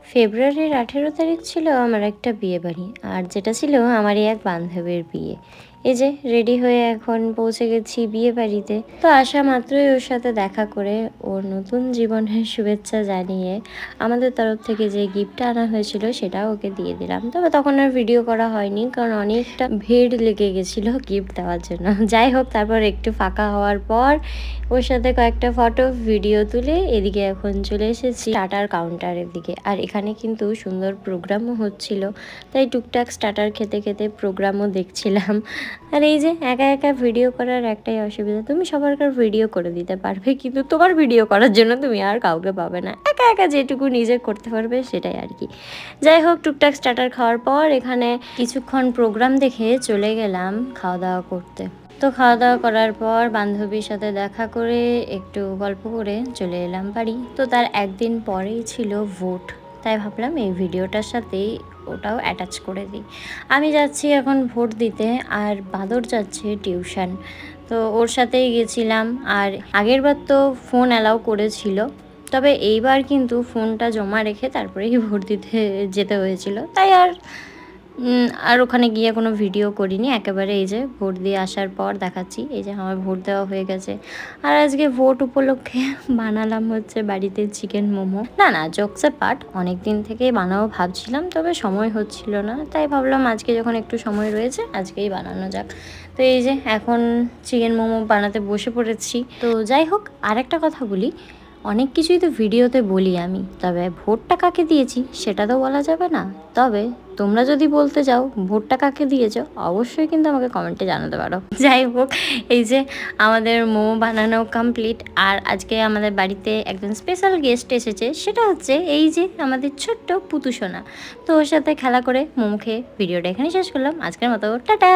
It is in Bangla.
ফেব্রুয়ারির 18 তারিখ ছিল আমার একটা বিয়েবাড়ি, আর যেটা ছিল আমারই এক বান্ধবীর বিয়ে। এই যে রেডি হয়ে এখন পৌঁছে গেছি বিয়ে বাড়িতে। তো আসা মাত্রই ওর সাথে দেখা করে ওর নতুন জীবনের শুভেচ্ছা জানিয়ে আমাদের তরফ থেকে যে গিফটটা আনা হয়েছিল সেটাও ওকে দিয়ে দিলাম। তবে তখন আর ভিডিও করা হয়নি, কারণ অনেকটা ভিড় লেগে গেছিলো গিফট দেওয়ার জন্য। যাই হোক, তারপর একটু ফাঁকা হওয়ার পর ওর সাথে কয়েকটা ফটো ভিডিও তুলে এদিকে এখন চলে এসেছি স্টার্টার কাউন্টারের দিকে। আর এখানে কিন্তু সুন্দর প্রোগ্রামও হচ্ছিল, তাই টুকটাক স্টার্টার খেতে খেতে প্রোগ্রামও দেখছিলাম। আর এই যে একা একা ভিডিও করার একটাই অসুবিধা, তুমি সবারকার ভিডিও করে দিতে পারবে, কিন্তু তোমার ভিডিও করার জন্য তুমি আর কাউকে পাবে না। একা একা যেটুকু নিজে করতে পারবে সেটাই আর কি। যাই হোক, টুকটাক স্টার্টার খাওয়ার পর এখানে কিছুক্ষণ প্রোগ্রাম দেখে চলে গেলাম খাওয়া দাওয়া করতে। তো খাওয়া দাওয়া করার পর বান্ধবীর সাথে দেখা করে একটু গল্প করে চলে এলাম বাড়ি। তো তার একদিন পরেই ছিল ভোট, তাই ভাবলাম এই ভিডিওটার সাথেই ওটাও অ্যাটাচ করে দিই। আমি যাচ্ছি এখন ভোট দিতে, আর বাদর যাচ্ছে টিউশন। তো ওর সাথেই গেছিলাম। আর আগের বার তো ফোন অ্যালাউ করেছিল, তবে এইবার কিন্তু ফোনটা জমা রেখে তারপরেই ভোট দিতে যেতে হয়েছিল, তাই আর ওখানে গিয়ে কোনো ভিডিও করিনি। একেবারে এই যে ভোট দিয়ে আসার পর দেখাচ্ছি, এই যে আমার ভোট দেওয়া হয়ে গেছে। আর আজকে ভোট উপলক্ষে বানালাম হচ্ছে বাড়িতে চিকেন মোমো। না, জোকসে পার্ট, অনেক দিন থেকেই বানাবো ভাবছিলাম, তবে সময় হচ্ছিল না, তাই ভাবলাম আজকে যখন একটু সময় রয়েছে আজকেই বানানো যাক। তো এই যে এখন চিকেন মোমো বানাতে বসে পড়েছি। তো যাই হোক, আর একটা কথা বলি, অনেক কিছুই তো ভিডিওতে বলি আমি, তবে ভোটটা কাকে দিয়েছি সেটা তো বলা যাবে না। তবে তোমরা যদি বলতে চাও ভোটটা কাকে দিয়েছো, অবশ্যই কিন্তু আমাকে কমেন্টে জানাতে পারো। যাই হোক, এই যে আমাদের মোমো বানানো কমপ্লিট। আর আজকে আমাদের বাড়িতে একজন স্পেশাল গেস্ট এসেছে, সেটা হচ্ছে এই যে আমাদের ছোট্ট পুতুসোনা। তো ওর সাথে খেলা করে মোমো খেয়ে ভিডিওটা এখানেই শেষ করলাম। আজকের মতো টাটা।